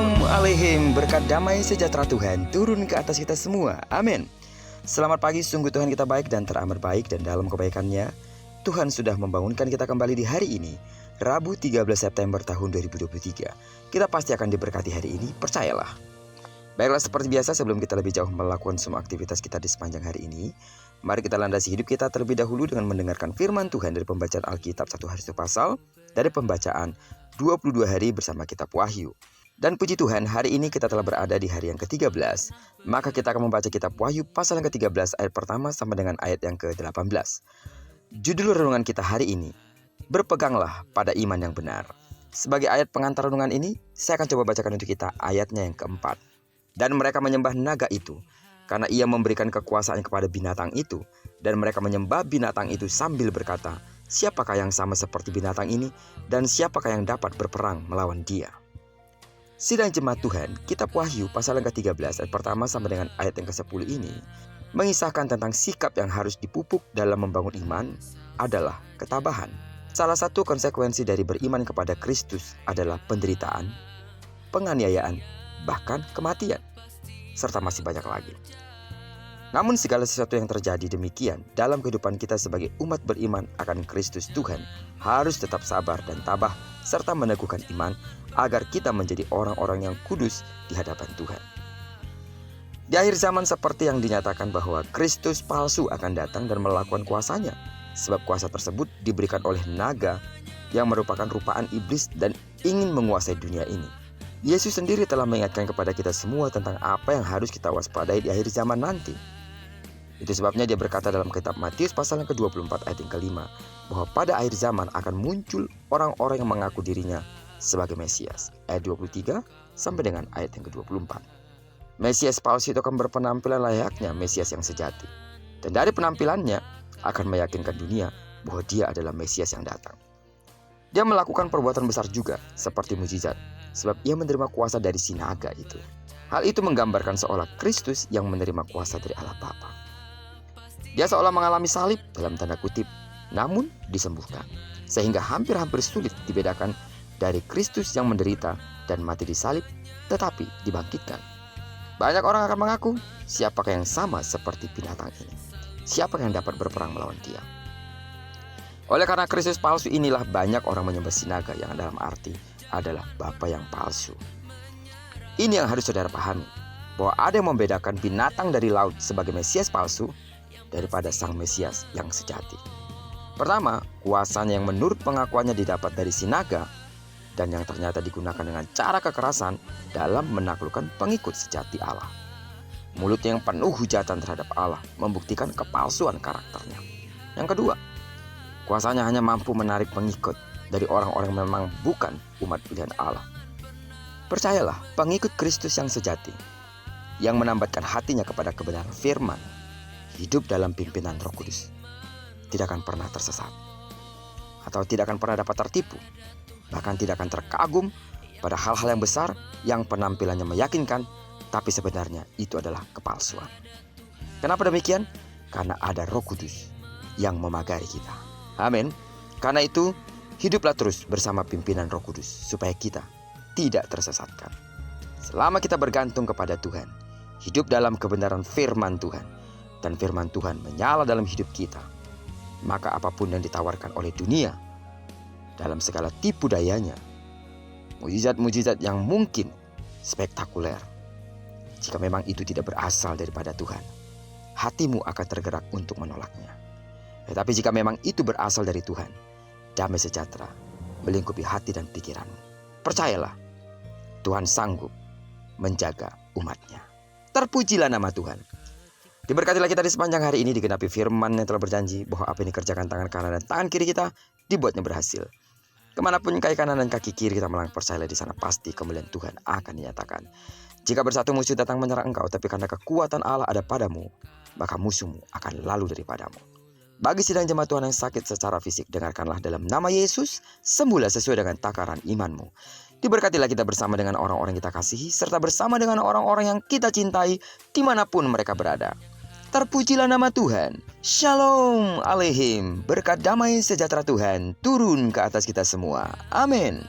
Shalom Aleihim, berkat damai sejahtera Tuhan turun ke atas kita semua, amin. Selamat pagi, sungguh Tuhan kita baik dan teramat baik. Dan dalam kebaikannya Tuhan sudah membangunkan kita kembali di hari ini, Rabu 13 September tahun 2023. Kita pasti akan diberkati hari ini, percayalah. Baiklah, seperti biasa sebelum kita lebih jauh melakukan semua aktivitas kita di sepanjang hari ini, mari kita landasi hidup kita terlebih dahulu dengan mendengarkan firman Tuhan dari pembacaan Alkitab satu hari satu pasal, dari pembacaan 22 hari bersama kitab Wahyu. Dan puji Tuhan, hari ini kita telah berada di hari yang ke-13. Maka kita akan membaca kitab Wahyu pasal yang ke-13 ayat pertama sampai dengan ayat yang ke-18. Judul renungan kita hari ini, berpeganglah pada iman yang benar. Sebagai ayat pengantar renungan ini, saya akan coba bacakan untuk kita ayatnya yang keempat. Dan mereka menyembah naga itu, karena ia memberikan kekuasaan kepada binatang itu. Dan mereka menyembah binatang itu sambil berkata, siapakah yang sama seperti binatang ini, dan siapakah yang dapat berperang melawan dia? Sidang jemaat Tuhan, kitab Wahyu pasal yang ke-13 ayat pertama sampai dengan ayat yang ke-10 ini mengisahkan tentang sikap yang harus dipupuk dalam membangun iman adalah ketabahan. Salah satu konsekuensi dari beriman kepada Kristus adalah penderitaan, penganiayaan, bahkan kematian, serta masih banyak lagi. Namun segala sesuatu yang terjadi demikian dalam kehidupan kita sebagai umat beriman akan Kristus Tuhan harus tetap sabar dan tabah serta meneguhkan iman agar kita menjadi orang-orang yang kudus di hadapan Tuhan. Di akhir zaman seperti yang dinyatakan bahwa Kristus palsu akan datang dan melakukan kuasanya, sebab kuasa tersebut diberikan oleh naga yang merupakan rupaan iblis dan ingin menguasai dunia ini. Yesus sendiri telah mengingatkan kepada kita semua tentang apa yang harus kita waspadai di akhir zaman nanti. Itu sebabnya dia berkata dalam kitab Matius pasal yang ke-24 ayat yang ke-5 bahwa pada akhir zaman akan muncul orang-orang yang mengaku dirinya sebagai Mesias. Ayat 23 sampai dengan ayat yang ke-24. Mesias palsu itu akan berpenampilan layaknya Mesias yang sejati. Dan dari penampilannya akan meyakinkan dunia bahwa dia adalah Mesias yang datang. Dia melakukan perbuatan besar juga seperti mujizat, sebab ia menerima kuasa dari si naga itu. Hal itu menggambarkan seolah Kristus yang menerima kuasa dari Allah Bapa. Dia seolah mengalami salib dalam tanda kutip, namun disembuhkan. Sehingga hampir-hampir sulit dibedakan dari Kristus yang menderita dan mati di salib, tetapi dibangkitkan. Banyak orang akan mengaku, siapakah yang sama seperti binatang ini? Siapakah yang dapat berperang melawan dia? Oleh karena Kristus palsu inilah banyak orang menyembah si naga yang dalam arti adalah bapa yang palsu. Ini yang harus saudara pahami, bahwa ada yang membedakan binatang dari laut sebagai Mesias palsu daripada sang Mesias yang sejati. Pertama, kuasanya yang menurut pengakuannya didapat dari si naga dan yang ternyata digunakan dengan cara kekerasan dalam menaklukkan pengikut sejati Allah. Mulutnya yang penuh hujatan terhadap Allah membuktikan kepalsuan karakternya. Yang kedua, kuasanya hanya mampu menarik pengikut dari orang-orang yang memang bukan umat pilihan Allah. Percayalah, pengikut Kristus yang sejati, yang menambatkan hatinya kepada kebenaran firman, hidup dalam pimpinan Roh Kudus, tidak akan pernah tersesat, atau tidak akan pernah dapat tertipu, bahkan tidak akan terkagum pada hal-hal yang besar yang penampilannya meyakinkan, tapi sebenarnya itu adalah kepalsuan. Kenapa demikian? Karena ada Roh Kudus yang memagari kita. Amin. Karena itu, hiduplah terus bersama pimpinan Roh Kudus supaya kita tidak tersesatkan. Selama kita bergantung kepada Tuhan, hidup dalam kebenaran firman Tuhan, dan firman Tuhan menyala dalam hidup kita, maka apapun yang ditawarkan oleh dunia dalam segala tipu dayanya, mujizat-mujizat yang mungkin spektakuler, jika memang itu tidak berasal daripada Tuhan, hatimu akan tergerak untuk menolaknya. Tetapi jika memang itu berasal dari Tuhan, damai sejahtera melingkupi hati dan pikiranmu. Percayalah, Tuhan sanggup menjaga umatnya. Terpujilah nama Tuhan. Diberkatilah kita di sepanjang hari ini, digenapi firman yang telah berjanji bahwa apa yang dikerjakan tangan kanan dan tangan kiri kita dibuatnya berhasil. Kemanapun kaki kanan dan kaki kiri kita melangkah, percayalah di sana pasti kemuliaan Tuhan akan dinyatakan. Jika bersatu musuh datang menyerang engkau, tapi karena kekuatan Allah ada padamu, maka musuhmu akan lalu daripadamu. Bagi sidang jemaat Tuhan yang sakit secara fisik, dengarkanlah dalam nama Yesus, sembuhlah sesuai dengan takaran imanmu. Diberkatilah kita bersama dengan orang-orang yang kita kasihi, serta bersama dengan orang-orang yang kita cintai dimanapun mereka berada. Terpujilah nama Tuhan. Shalom Aleihim. Berkat damai sejahtera Tuhan turun ke atas kita semua. Amin.